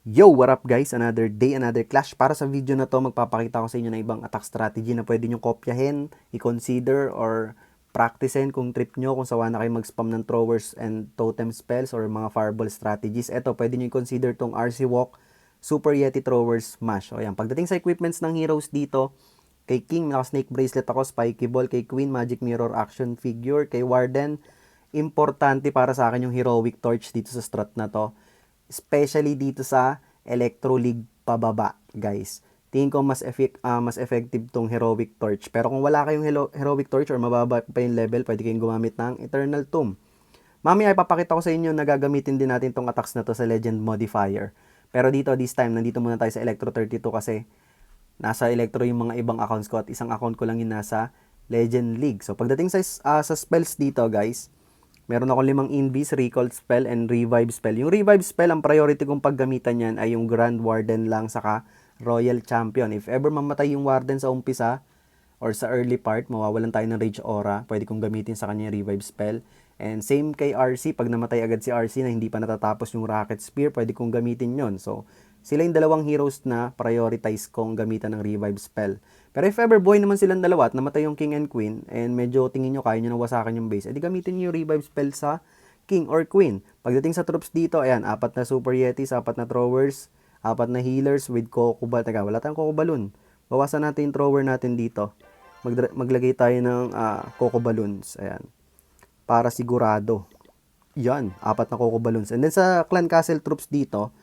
Yo, what up guys? Another day, another clash. Para sa video na to, magpapakita ko sa inyo ng ibang attack strategy na pwede nyo kopyahin, i-consider, or practicein kung trip nyo, kung sawa na kayo mag-spam ng throwers and totem spells or mga fireball strategies. Ito, pwede nyo i-consider tong RC Walk, Super Yeti Throwers Smash. O yan, pagdating sa equipments ng heroes dito, kay King, naka-snake bracelet ako, spiky ball, kay Queen, magic mirror action figure, kay Warden, importante para sa akin yung heroic torch dito sa strat na to. Especially dito sa Electro League pababa, guys. Tingin ko mas effective tong Heroic Torch. Pero kung wala kayong Heroic Torch or mababa pa yung level, pwede kayong gumamit ng Eternal Tomb. Mamaya ipapakita ko sa inyo na gagamitin din natin tong attacks na to sa Legend Modifier. Pero dito, this time, nandito muna tayo sa Electro 32 kasi nasa Electro yung mga ibang accounts ko at isang account ko lang yung nasa Legend League. So, pagdating sa spells dito, guys, meron akong 5 invis, recall spell, and revive spell. Yung revive spell, ang priority kong paggamitan yan ay yung Grand Warden lang saka Royal Champion. If ever mamatay yung Warden sa umpisa or sa early part, mawawalan tayo ng Rage Aura, pwede kong gamitin sa kanya yung revive spell. And same kay RC, pag namatay agad si RC na hindi pa natatapos yung Rocket Spear, pwede kong gamitin yon. So, sila yung dalawang heroes na prioritize kong gamitan ng revive spell. Pero if ever boy naman silang dalawa at namatay yung King and Queen and medyo tingin nyo kaya nyo nang wasakan yung base, edi gamitin nyo yung revive spell sa King or Queen. Pagdating sa troops dito, ayan, 4 na Super Yetis, 4 na throwers, 4 na healers with Coco Balloon. Teka, wala tayong Coco Balloon. Bawasan natin yung thrower natin dito. Maglagay tayo ng Coco Balloons. Ayan. Para sigurado. Yan, 4 na Coco Balloons. And then sa Clan Castle troops dito,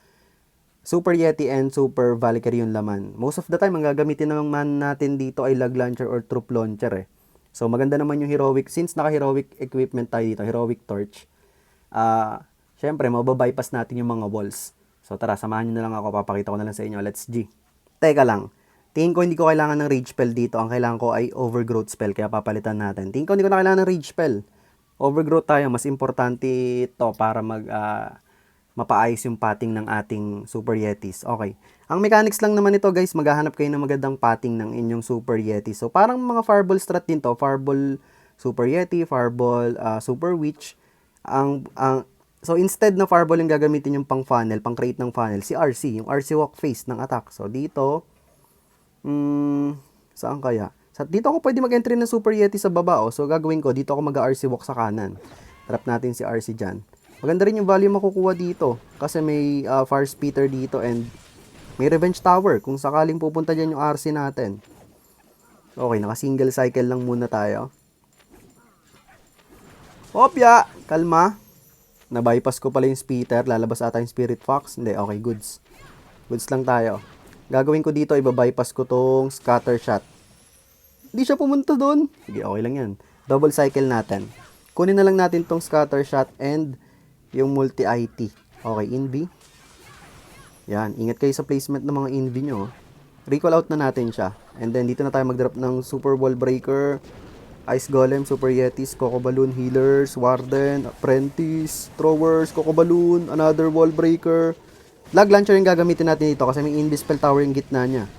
Super Yeti and Super Valkyrie yung laman. Most of the time, ang gagamitin naman natin dito ay Lug Launcher or Troop Launcher eh. So, maganda naman yung heroic. Since naka-heroic equipment tayo dito, heroic torch, syempre, mababypass natin yung mga walls. So, tara, samahan nyo na lang ako. Papakita ko na lang sa inyo. Let's G. Teka lang. Tingin ko hindi ko kailangan ng rage spell dito. Ang kailangan ko ay overgrowth spell. Kaya papalitan natin. Tingin ko hindi ko na kailangan ng rage spell. Overgrowth tayo. Mas importante ito para mapaayos yung pating ng ating Super Yetis. Okay. Ang mechanics lang naman ito, guys, maghahanap kayo ng magandang pating ng inyong Super Yeti. So, parang mga Fireball strat din to. Fireball Super Yeti, Fireball Super Witch. So, instead na Fireball yung gagamitin yung pang funnel, pang create ng funnel, si RC, yung RC walk phase ng attack. So, dito, saan kaya? Dito ako pwede mag-entry ng Super Yeti sa baba. So, gagawin ko, dito ako mag-RC walk sa kanan. Trap natin si RC dyan. Maganda rin yung value makukuha dito kasi may fire speeder dito and may revenge tower kung sakaling pupunta dyan yung RC natin. Okay, naka single cycle lang muna tayo. Opya! Kalma. Na-bypass ko pala yung speeder. Lalabas ata yung Spirit Fox. Hindi, okay, goods. Goods lang tayo. Gagawin ko dito, iba-bypass ko tong scatter shot. Hindi siya pumunta doon. Sige, okay lang yan. Double cycle natin. Kunin na lang natin tong scatter shot and yung multi-IT. Okay, Invi. Yan, ingat kayo sa placement ng mga Invi nyo. Recall out na natin siya. And then, dito na tayo mag-drop ng Super Wall Breaker, Ice Golem, Super Yetis, Coco Balloon, Healers, Warden, Apprentice, Throwers, Coco Balloon, another Wall Breaker. Lug Launcher yung gagamitin natin dito kasi may Invi Spell Tower yung gitna niya.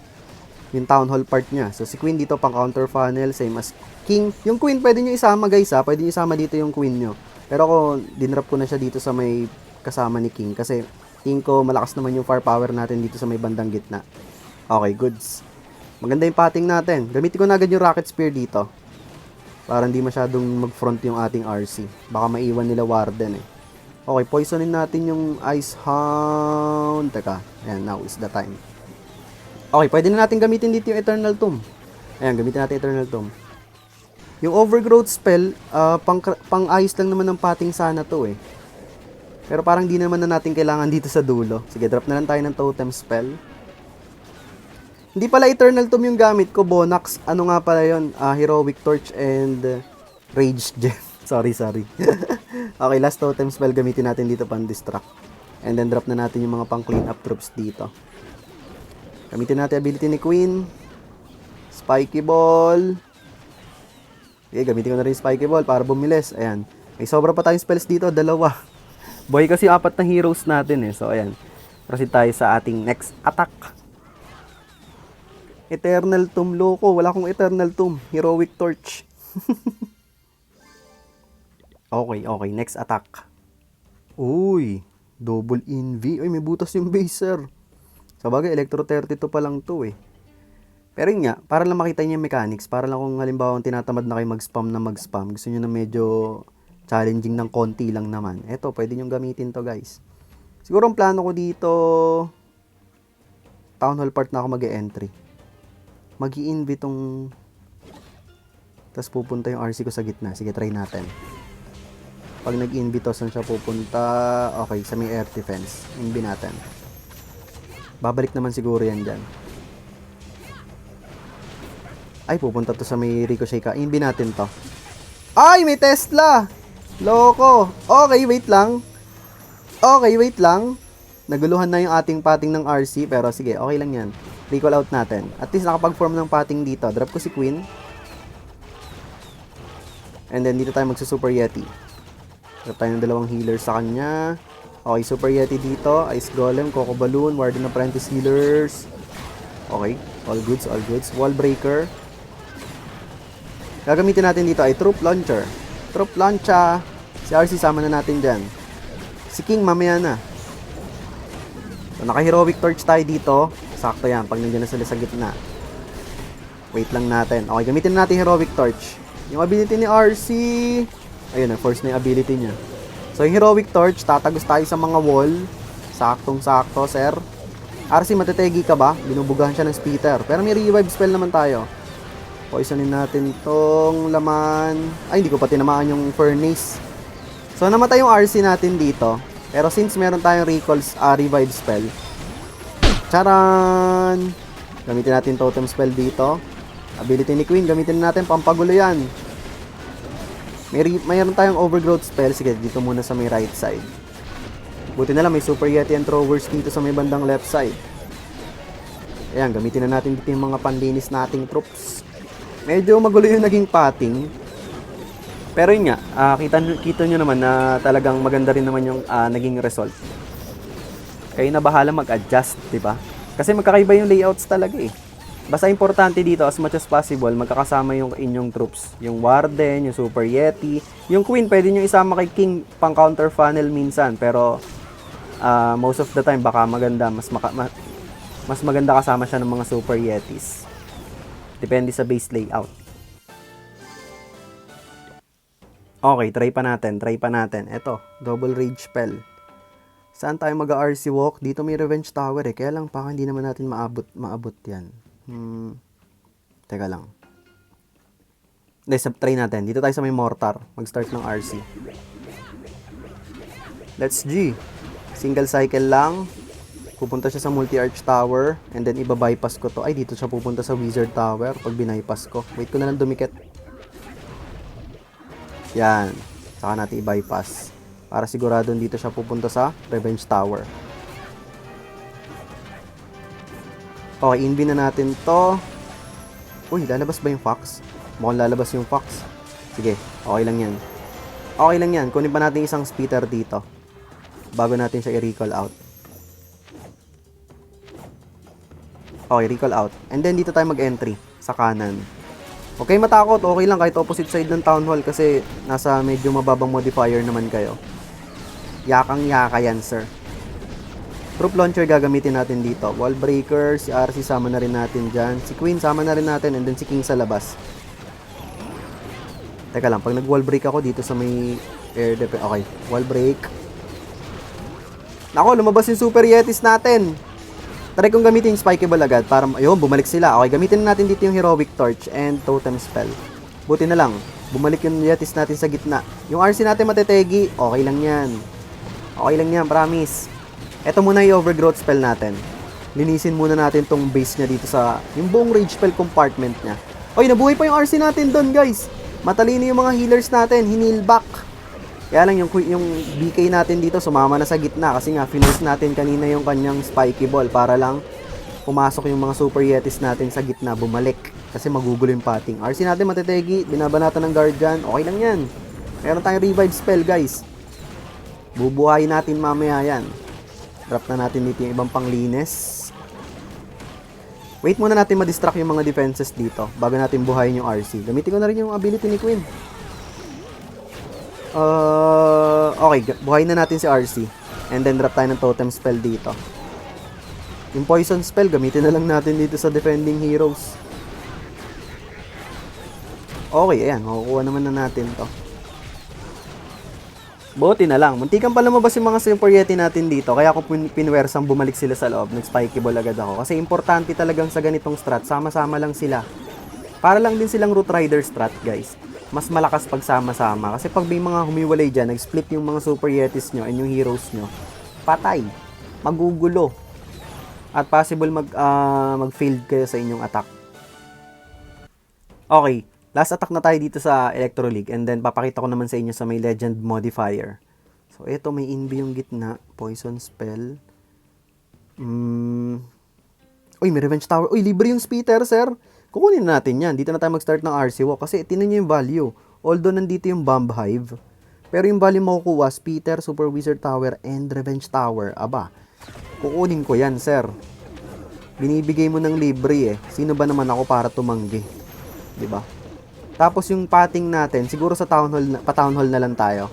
Yung Town Hall part niya. So, si Queen dito pang counter funnel, same as King. Yung Queen, pwede nyo isama guys ha. Pwede nyo isama dito yung Queen nyo. Pero ako, dinrap ko na siya dito sa may kasama ni King. Kasi, tingin ko malakas naman yung firepower natin dito sa may bandang gitna. Okay, goods. Maganda yung pating natin. Gamitin ko na agad yung Rocket Spear dito. Para hindi masyadong mag-front yung ating RC. Baka maiwan nila Warden eh. Okay, poisonin natin yung Ice Hound. Teka, ayan, now is the time. Okay, pwede na natin gamitin dito yung Eternal Tomb. Ayan, gamitin natin Eternal Tomb. Yung Overgrowth spell, pang-ayos lang naman ng pating sana to eh. Pero parang di naman na natin kailangan dito sa dulo. Sige, drop na lang tayo ng Totem spell. Hindi pala Eternal Tomb yung gamit ko, Bonax. Ano nga pala yun? Heroic Torch and Rage Gem. sorry. Okay, last Totem spell gamitin natin dito pang distract. And then drop na natin yung mga pang clean up troops dito. Gamitin natin ability ni Queen. Spiky Ball. Okay, gamitin ko na rin Spiky Ball para bumilis. Ayan. May sobra pa tayong spells dito. 2. Boy kasi 4 na heroes natin eh. So, ayan. Proceed tayo sa ating next attack. Eternal Tomb. Loko. Wala akong Eternal Tomb. Heroic Torch. Okay. Next attack. Uy. Double Envy. Ay, may butas yung base, sir. Sabagay, Electro 32 pa lang to eh. Pero yun nga, para lang makita niyo yung mechanics, para lang kung halimbawa tinatamad na kayo mag-spam, gusto niyo na medyo challenging ng konti lang naman. Eto, pwede niyo gamitin to, guys. Siguro ang plano ko dito, Town Hall part na ako mag-e-entry. Mag-i-envy tong... Tapos pupunta yung RC ko sa gitna. Sige, try natin. Pag nag-envy to, saan siya pupunta? Okay, sa may air defense. Envy natin. Babalik naman siguro yan dyan. Ay, pupunta to sa may ricochet ka. Envy natin to. Ay, may Tesla! Loko! Okay, wait lang. Okay, wait lang. Naguluhan na yung ating pating ng RC. Pero sige, okay lang yan. Recall out natin. At least nakapag-form ng pating dito. Drop ko si Queen. And then dito tayo magsa-Super Yeti. Drop tayo ng dalawang healers sa kanya. Okay, Super Yeti dito. Ice Golem, Coco Balloon, Warden Apprentice healers. Okay, all goods, all goods. Wall Breaker. Gagamitin natin dito ay Troop Launcher. Troop Launcher. Si RC sama na natin dyan. Si King mamaya na. So, naka-heroic torch tayo dito. Sakto yan, pag nandiyan na sila sa gitna. Wait lang natin. Okay, gamitin natin heroic torch. Yung ability ni RC, ayun na, force na yung ability niya. So, yung heroic torch, tatagos tayo sa mga wall. Saktong-sakto, sir. RC, matetegi ka ba? Binubugahan siya ng spitter. Pero may revive spell naman tayo. Poisonin natin tong laman. Ay, hindi ko pa tinamaan yung furnace. So, namatay yung RC natin dito. Pero since meron tayong revive spell, charan! Gamitin natin totem spell dito. Ability ni Queen, gamitin natin, pampagulo yan. Mayroon tayong overgrowth spell. Sige, dito muna sa may right side. Buti na lang, may Super Yeti and Throwers dito sa may bandang left side. Ayan, gamitin na natin dito yung mga panlinis nating troops. Medyo magulo yung naging pating. Pero yun nga, kita nyo naman na talagang maganda rin naman yung naging result. Kayo na bahala mag-adjust, diba? Kasi magkakaiba yung layouts talaga eh. Basta importante dito, as much as possible, magkakasama yung inyong troops. Yung Warden, yung Super Yeti. Yung Queen, pwede nyo isama kay King pang counter funnel minsan. Pero, most of the time, baka maganda. Mas maganda kasama siya ng mga Super Yetis. Depende sa base layout. Okay, try pa natin. Eto, double rage spell. Saan tayo mag-RC walk? Dito may revenge tower eh. Kaya lang, baka hindi naman natin maabot yan. Teka lang. Try natin. Dito tayo sa may mortar. Mag-start ng RC. Let's G. Single cycle lang. Pupunta siya sa multi-arch tower. And then iba-bypass ko to. Ay, dito siya pupunta sa wizard tower. Pag binypass ko. Wait ko na lang dumikit. Yan. Saka natin i-bypass. Para sigurado dito siya pupunta sa revenge tower. Okay, invi na natin to. Uy, lalabas ba yung fox? Mukhang lalabas yung fox. Sige, okay lang yan. Okay lang yan. Kunin pa natin isang spitter dito. Bago natin siya i-recall out. Okay, recall out. And then dito tayo mag-entry sa kanan. Okay, matakot. Okay lang kahit opposite side ng town hall kasi nasa medyo mababang modifier naman kayo. Yakang-yaka yan, sir. Troop launcher gagamitin natin dito. Wall breaker, si RC sama na rin natin dyan. Si Queen sama na rin natin and then si King sa labas. Teka lang, pag nag-wall break ako dito sa may air defense. Okay, wall break. Nako, lumabas yung Super Yetis natin. Try kong gamitin yung Spikeable agad para, ayun, bumalik sila. Okay, gamitin natin dito yung Heroic Torch and Totem Spell. Buti na lang, bumalik yung Yetis natin sa gitna. Yung RC natin matetegi, okay lang yan. Okay lang yan, promise. Ito muna yung overgrowth spell natin. Linisin muna natin tong base niya dito sa, yung buong rage spell compartment niya. Oy, nabuhay pa yung RC natin doon, guys. Matalino yung mga healers natin, hinil back. Kaya lang yung BK natin dito sumama na sa gitna kasi nga finish natin kanina yung kanyang spiky ball para lang pumasok yung mga super yetis natin sa gitna, bumalik. Kasi magugulo yung pating. RC natin matetegi, binabanatan ng guardian, okay lang yan. Meron tayong revive spell, guys. Bubuhayin natin mamaya yan. Drop na natin dito yung ibang panglinis. Wait muna natin ma-distract yung mga defenses dito bago natin buhayin yung RC. Gamitin ko na rin yung ability ni Queen. Okay, buhayin na natin si RC. And then drop tayo ng totem spell dito. Yung poison spell, gamitin na lang natin dito sa defending heroes. Okay, ayan. Makukuha naman na natin to. Buti na lang. Muntikan pa lumabas yung mga Super Yeti natin dito. Kaya ako pinwersang bumalik sila sa loob. Nag-spikey ball agad ako. Kasi importante talagang sa ganitong strat. Sama-sama lang sila. Para lang din silang Root Rider strat, guys. Mas malakas pag sama-sama. Kasi pag may mga humiwalay dyan, nag-split yung mga Super Yetis nyo and yung heroes nyo, patay. Magugulo. At possible mag-failed kayo sa inyong attack. Okay. Last attack na tayo dito sa Electro League and then papakita ko naman sa inyo sa may Legend Modifier. So, ito may Invi yung gitna. Poison Spell. Uy, may Revenge Tower. Uy, libre yung Spitter, sir. Kukunin natin yan. Dito na tayo mag-start ng RC Walk kasi tinan nyo yung value. Although nandito yung Bomb Hive. Pero yung value makukuha, Spitter, Super Wizard Tower, and Revenge Tower. Aba, kukunin ko yan, sir. Binibigay mo ng libre eh. Sino ba naman ako para tumanggi? Diba? Tapos yung pating natin, siguro sa town hall na lang tayo.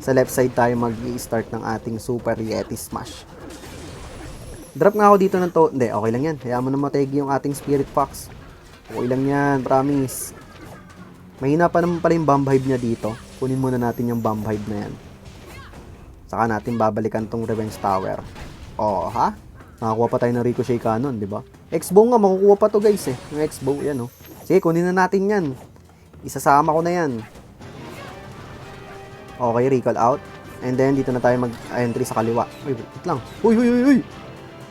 Sa left side tayo mag-i-start ng ating Super Yeti Smash. Drop nga ako dito ng to. Hindi, okay lang yan. Hayaan mo na mategi yung ating Spirit Fox. Okay lang yan, promise. Mahina pa naman pala yung Bomb Hive niya dito. Kunin muna natin yung Bomb Hive na yan. Saka natin babalikan tong Revenge Tower. Oh, ha? Nakakuha pa tayo ng Ricochet Cannon, di ba? X-Bow nga, makukuha pa to guys eh. Yung X-Bow, yan oh. Sige, kunin na natin yan. Isasama ko na yan. Okay, recall out. And then, dito na tayo mag-entry sa kaliwa. Uy, wait lang. Uy, uy, uy, uy!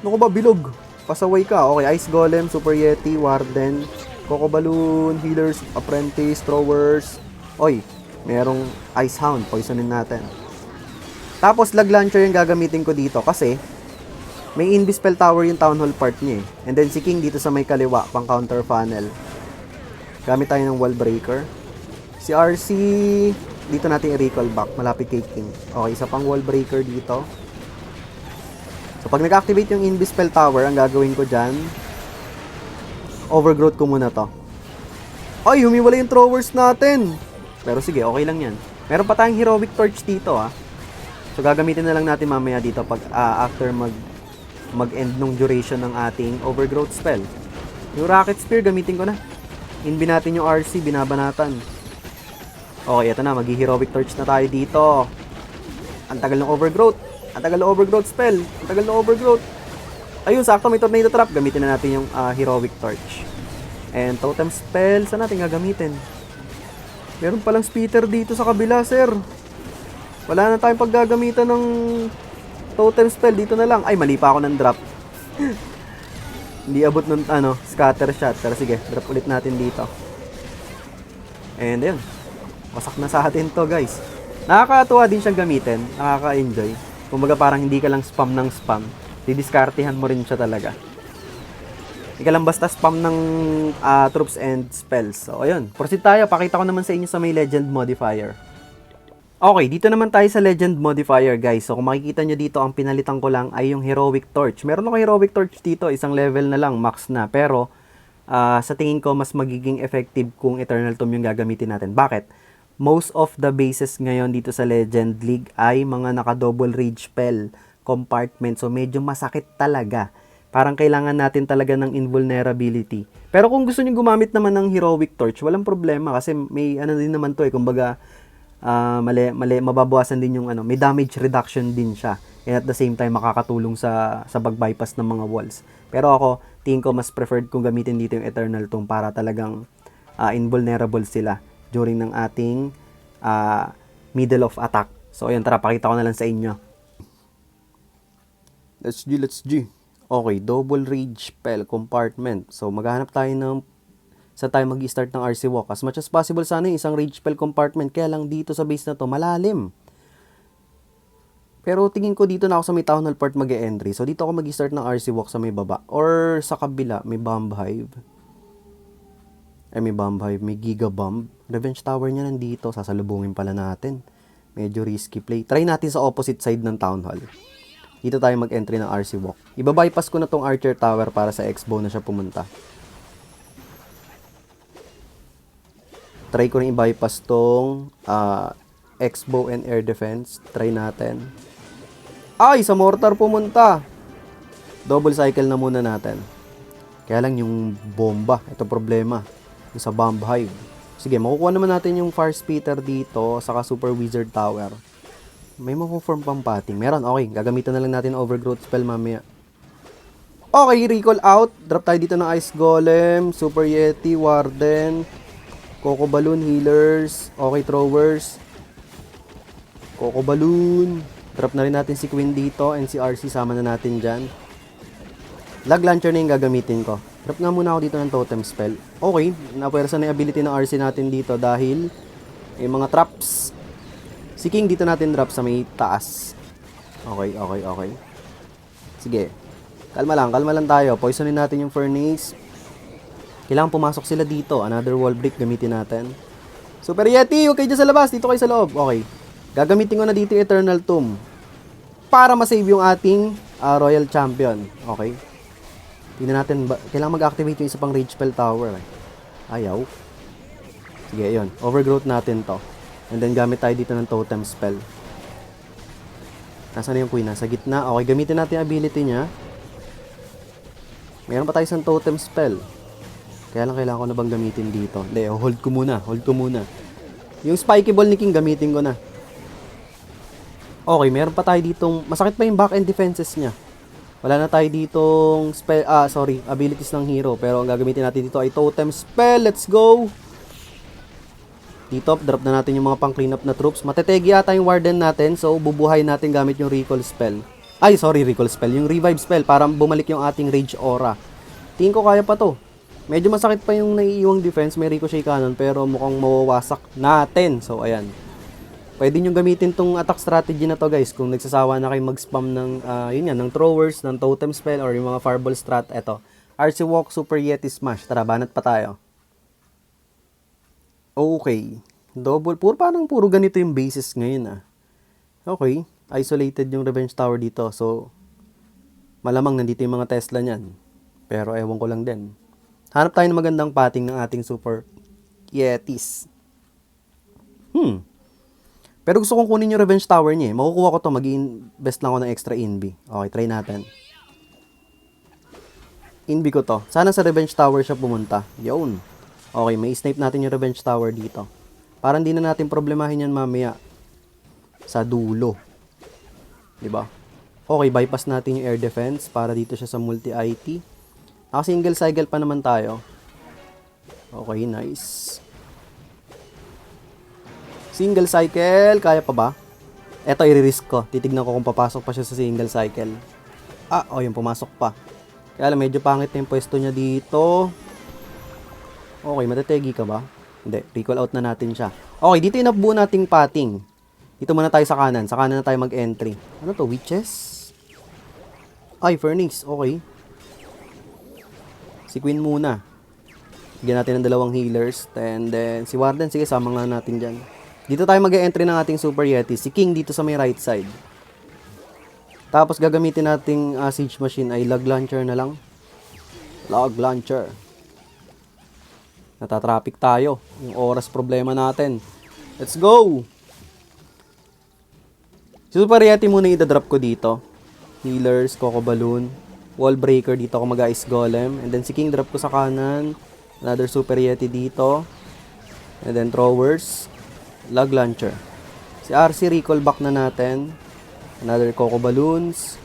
Ano ko ba, bilog? Pasaway ka. Okay, Ice Golem, Super Yeti, Warden, Coco Balloon, Healers, Apprentice, Throwers. Oy, merong Ice Hound. Poisonin natin. Tapos, Lag Launcher yung gagamitin ko dito kasi may Invispell Tower yung Town Hall part niya eh. And then, si King dito sa may kaliwa, pang counter funnel. Gamit tayo ng Wall Breaker. Si RC, dito natin i-recall back. Malapit kay King. Okay, isa pang Wall Breaker dito. So, pag nag-activate yung Invispell Tower, ang gagawin ko dyan, overgrowth ko muna to. Ay, humiwala yung throwers natin. Pero sige, okay lang yan. Meron pa tayong Heroic Torch dito, ha. So, gagamitin na lang natin mamaya dito pag after mag-end nung duration ng ating overgrowth spell. Yung Rocket Spear, gamitin ko na. Inbi natin yung RC, binabanatan. Okay, ito na. Mag-heroic torch na tayo dito. Ang tagal ng overgrowth. Ang tagal ng overgrowth spell. Ang tagal ng overgrowth. Ayun, sakto may tornado trap. Gamitin na natin yung heroic torch. And totem spell, saan natin gagamitin? Meron palang spitter dito sa kabila, sir. Wala na tayong paggagamitan ng totem spell. Dito na lang. Ay, mali pa ako ng drop. Hindi abot ng scatter shot. Pero sige, drop ulit natin dito. And ayun. Wasak na sa atin to, guys. Nakakatuwa din siyang gamitin. Nakaka-enjoy. Kumbaga parang hindi ka lang spam ng spam. Didiskartehan mo rin siya talaga. Hindi ka lang basta spam ng troops and spells. So ayun. Proceed tayo. Pakita ko naman sa inyo sa may legend modifier. Okay, dito naman tayo sa Legend Modifier, guys. So, kung makikita nyo dito, ang pinalitan ko lang ay yung Heroic Torch. Meron ako Heroic Torch dito, isang level na lang, max na. Pero, sa tingin ko, mas magiging effective kung Eternal Tomb yung gagamitin natin. Bakit? Most of the bases ngayon dito sa Legend League ay mga naka-double rage spell compartment. So, medyo masakit talaga. Parang kailangan natin talaga ng invulnerability. Pero kung gusto nyo gumamit naman ng Heroic Torch, walang problema. Kasi may din naman to eh, kumbaga, mababawasan din yung may damage reduction din siya, and at the same time makakatulong sa pag-bypass ng mga walls. Pero ako, tingin ko mas preferred kung gamitin dito yung Eternal Tomb para talagang invulnerable sila during ng ating middle of attack. So ayun, tara pakita ko na lang sa inyo. Let's G. Okay, double rage spell compartment. So maghahanap tayo ng sa tayo mag-start ng RC Walk. As much as possible sana yung isang rage spell compartment. Kaya lang dito sa base na to, malalim. Pero tingin ko dito na ako sa may Town Hall part mag-e-entry. So dito ako mag-start ng RC Walk sa may baba. Or sa kabila, may Bomb Hive. May Bomb Hive, may Giga Bomb. Revenge Tower niya nandito. Sasalubungin pala natin. Medyo risky play. Try natin sa opposite side ng Town Hall. Dito tayo mag-entry ng RC Walk. Iba-bypass ko na tong Archer Tower para sa X-Bow na siya pumunta. Try ko rin i-bypass tong X-Bow and Air Defense. Try natin. Ay, sa mortar pumunta. Double cycle na muna natin. Kaya lang yung bomba, ito problema. Yung sa bomb hive. Sige, makukuha naman natin yung fire spitter dito, saka super wizard tower. May makuform pang pating. Meron, okay. Gagamitan na lang natin ang overgrowth spell mamaya. Okay, recall out. Drop tayo dito ng ice golem, super yeti, warden, coco balloon, healers, okay, throwers, coco balloon. Drop na rin natin si Queen dito and si RC sama na natin dyan. Lag launcher na yung gagamitin ko. Drop nga muna ako dito ng totem spell. Okay, napwersa na yung ability ng RC natin dito dahil yung mga traps. Si King dito natin drop sa may taas. Okay, okay, okay. Sige. Kalma lang tayo. Poisonin natin yung furnace. Kailangan pumasok sila dito. Another wall break gamitin natin. Super Yeti, okay dyan sa labas. Dito kayo sa loob. Okay. Gagamitin ko na dito yung Eternal Tomb. Para masave yung ating Royal Champion. Okay. Tingnan natin. Kailangan mag-activate yung isa pang Rage Spell Tower. Ayaw. Sige, yun. Overgrowth natin to. And then gamit tayo dito ng Totem Spell. Nasaan na yung Queen? Nasa gitna. Okay, gamitin natin yung ability niya. Meron pa tayo isang Totem Spell. Kaya lang kailangan ko na bang gamitin dito. Hindi, hold ko muna. Yung Spiky Ball ni King gamitin ko na. Okay, meron pa tayo ditong... Masakit pa yung back-end defenses niya. Wala na tayo ditong abilities ng hero. Pero ang gagamitin natin dito ay Totem Spell. Let's go! Dito, drop na natin yung mga pang-clean up na troops. Matetegi ata yung warden natin. So, bubuhay natin gamit yung recall spell. Recall spell. Yung revive spell para bumalik yung ating rage aura. Tingin ko kaya pa to. Medyo masakit pa yung naiiwang defense. May ricochet cannon pero mukhang mawawasak natin. So, ayan. Pwede nyo gamitin tong attack strategy na to, guys. Kung nagsasawa na kayo mag-spam ng, ng throwers, ng totem spell, or yung mga fireball strat. Eto. RC Walk, Super Yeti Smash. Tara, banat pa tayo. Okay. Parang puro ganito yung bases ngayon, Okay. Isolated yung Revenge Tower dito. So, malamang nandito yung mga Tesla niyan. Pero ewan ko lang din. Hanap tayo ng magandang pating ng ating Super Yetis. Pero gusto kong kunin yung Revenge Tower niya. Makukuha ko to. Mag-invest lang ako ng extra Invi. Okay, try natin. Invi ko to. Sana sa Revenge Tower siya pumunta. Yun. Okay, may snipe natin yung Revenge Tower dito. Para hindi na natin problemahin yan mamaya. Sa dulo. Diba? Okay, bypass natin yung air defense para dito siya sa multi-IT. Naka-single cycle pa naman tayo. Okay, nice. Single cycle, kaya pa ba? Eto, i-risk ko. Titignan ko kung papasok pa siya sa single cycle. Yung pumasok pa. Kaya lang, medyo pangit na yung pwesto niya dito. Okay, matetegi ka ba? Hindi, recall out na natin siya. Okay, dito yung nabuo nating pating. Dito muna tayo sa kanan. Sa kanan na tayo mag-entry. Ano to? Witches? Furnace. Okay. Si Queen muna. Bigyan natin ng dalawang healers. And then, si Warden. Sige, sama nga natin dyan. Dito tayo mag-entry ng ating Super Yeti. Si King dito sa may right side. Tapos, gagamitin nating siege machine ay log launcher na lang. Log launcher. Natatraffic tayo. Yung oras problema natin. Let's go! Super Yeti muna i-drop ko dito. Healers, Coco Balloon, Wall Breaker dito ako mag-Ice Golem. And then si King drop ko sa kanan. Another Super Yeti dito. And then throwers, Log Launcher. Si RC recall back na natin. Another Coco Balloons.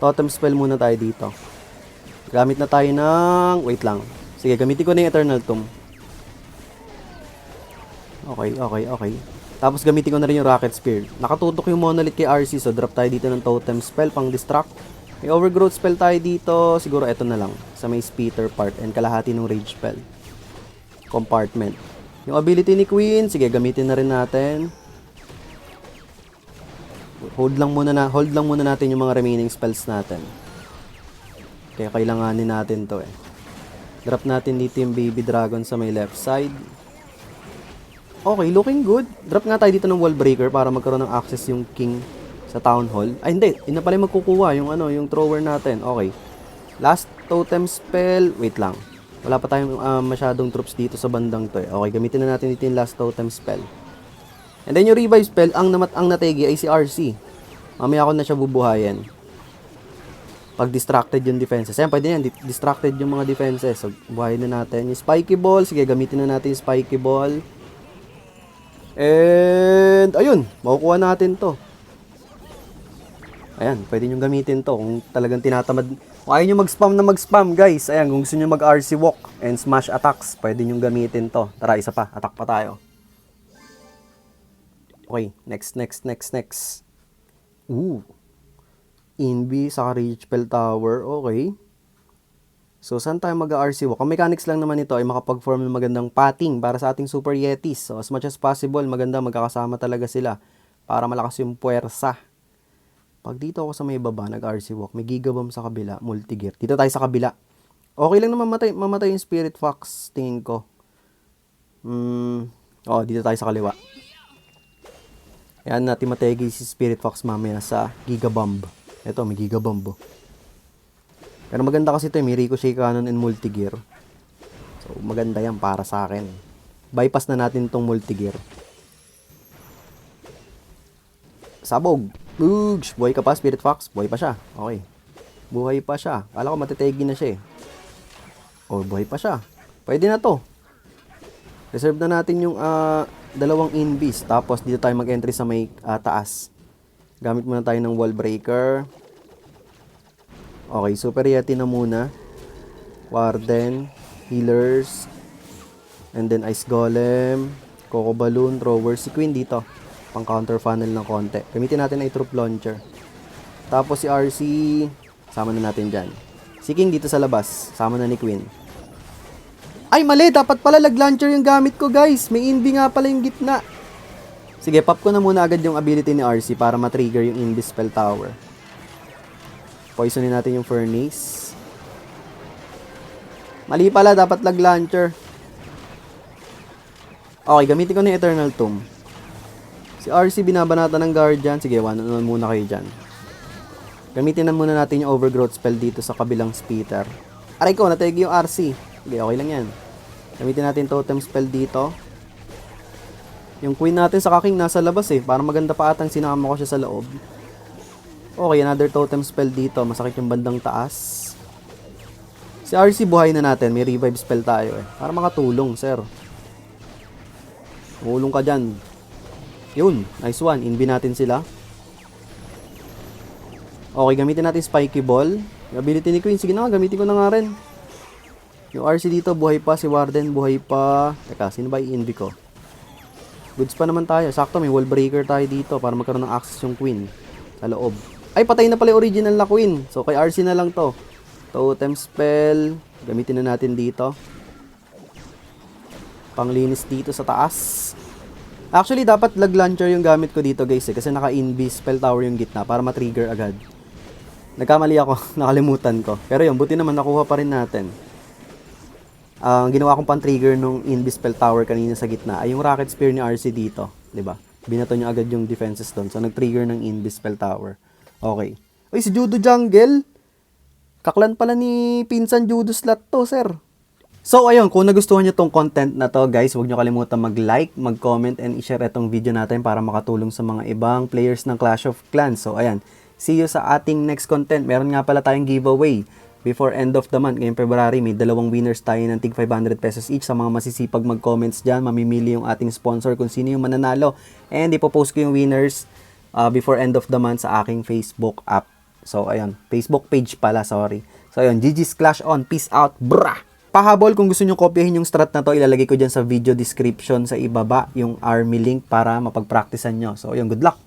Totem Spell muna tayo dito. Gamit na tayo ng... Wait lang. Sige, gamitin ko na yung Eternal Tomb. Okay. Tapos gamitin ko na rin yung Rocket Spear. Nakatutok yung Monolith kay RC, so drop tayo dito ng Totem Spell pang distract. May Overgrowth Spell tayo dito. Siguro eto na lang. Sa may Speeder part and kalahati ng Rage Spell. Compartment. Yung ability ni Queen, sige, gamitin na rin natin. Hold lang muna natin yung mga remaining spells natin. Kaya kailanganin natin to Drop natin dito yung Baby Dragon sa may left side. Okay, looking good. Drop nga tayo dito ng Wall Breaker para magkaroon ng access yung King sa Town Hall. Hindi. Yun na pala magkukuha yung thrower natin. Okay. Last Totem Spell. Wait lang. Wala pa tayong masyadong troops dito sa bandang to Okay, gamitin na natin dito yung last Totem Spell. And then yung Revive Spell, ang nategi ay si RC. Mamaya ko na siya bubuhayin. Pag distracted yung defenses. Ayan, pwede yan. Distracted yung mga defenses. So, buhayin na natin. Yung spiky ball. Sige, gamitin na natin yung spiky ball. And, ayun. Makukuha natin to. Ayan, pwede nyo gamitin to. Kung talagang tinatamad. Kung ayaw nyo mag-spam, guys. Ayan, kung gusto nyo mag-RC walk and smash attacks, pwede nyo gamitin to. Tara, isa pa. Attack pa tayo. Okay, next. Ooh. Invi sa Rage Bell Tower. Okay. So, saan tayo mag-RC walk? Ang mechanics lang naman ito ay makapag-form ng magandang pathing para sa ating Super Yetis. So, as much as possible, maganda magkakasama talaga sila para malakas yung puwersa. Pag dito ako sa may baba, nag-RC walk, may Gigabomb sa kabila, multi-gear. Dito tayo sa kabila. Okay lang na mamatay yung Spirit Fox, tingin ko. Dito tayo sa kaliwa. Ayan natin mategi si Spirit Fox mamaya sa Gigabomb. Ito, may Gigabomb. Pero maganda kasi ito, may Ricochet Cannon and multi-gear. So, maganda yan para sa akin. Bypass na natin tong multi-gear. Sabog. Boogs! Buhay ka pa, Spirit Fox? Buhay pa siya. Okay. Buhay pa siya. Kala ko matitegi na siya eh. Oh, buhay pa siya. Pwede na to. Reserve na natin yung dalawang invis. Tapos dito tayo mag-entry sa may taas. Gamit muna tayo ng wall breaker. Okay, Super Yeti na muna. Warden, healers, and then Ice Golem, Coco Balloon, Thrower, si Queen dito. Pang counter funnel ng konti. Gamitin natin ay Troop Launcher. Tapos si RC, sama na natin dyan. Si King dito sa labas, sama na ni Queen. Ay, mali! Dapat pala lag launcher yung gamit ko, guys. May invi nga pala yung gitna. Sige, pop ko na muna agad yung ability ni RC para ma-trigger yung Invi Spell Tower. Poisonin natin yung Furnace. Mali pala, dapat lag launcher. Okay, gamitin ko na yung Eternal Tomb. Si RC binabanata ng Guardian. Sige, one-on-one muna kayo dyan. Gamitin na muna natin yung Overgrowth spell dito sa kabilang Spitter. Aray ko, nategi yung RC. Sige, okay lang yan. Gamitin natin Totem spell dito. Yung Queen natin sa King nasa labas eh. Para maganda pa atang sinama ko siya sa loob. Okay, another Totem spell dito. Masakit yung bandang taas. Si RC buhay na natin. May revive spell tayo eh. Para makatulong, sir. Tulong ka dyan. Yun, nice one. Invi natin sila. Okay, gamitin natin Spiky Ball. Yung ability ni Queen. Sige na, gamitin ko na nga rin. Yung RC dito, buhay pa. Si Warden, buhay pa. Teka, sino ba i-invi ko? Goods pa naman tayo. Sakto, may wall breaker tayo dito para magkaroon ng access yung Queen sa loob. Ay, patay na pala yung original na Queen. So, kay RC na lang to. Totem spell. Gamitin na natin dito. Panglinis dito sa taas. Actually, dapat lag launcher yung gamit ko dito, guys. Kasi naka-invi spell tower yung gitna para ma-trigger agad. Nagkamali ako. Nakalimutan ko. Pero yun, buti naman nakuha pa rin natin. Ang ginawa kong pan-trigger nung Invi Spell Tower kanina sa gitna ay yung Rocket Spear ni RC dito. 'Di ba? Binato niya agad yung defenses doon. So, nag-trigger ng Invi Spell Tower. Okay. Uy, si Judo Jungle. Kaklan pala ni Pinsan Judo Slot to, sir. So, ayun. Kung nagustuhan nyo tong content na to, guys, huwag nyo kalimutan mag-like, mag-comment, and i-share itong video natin para makatulong sa mga ibang players ng Clash of Clans. So, ayan. See you sa ating next content. Meron nga pala tayong giveaway. Before end of the month, ngayong February, may dalawang winners tayo ng tig 500 pesos each. Sa mga masisipag mag-comments dyan, mamimili yung ating sponsor kung sino yung mananalo. And ipopost ko yung winners before end of the month sa aking Facebook app. So, ayun. Facebook page pala, sorry. So, ayun. GG's Clash on. Peace out. Brah! Pahabol, kung gusto nyo kopyahin yung strat na to, ilalagay ko dyan sa video description sa ibaba yung army link para mapag-practicean nyo. So, ayun. Good luck!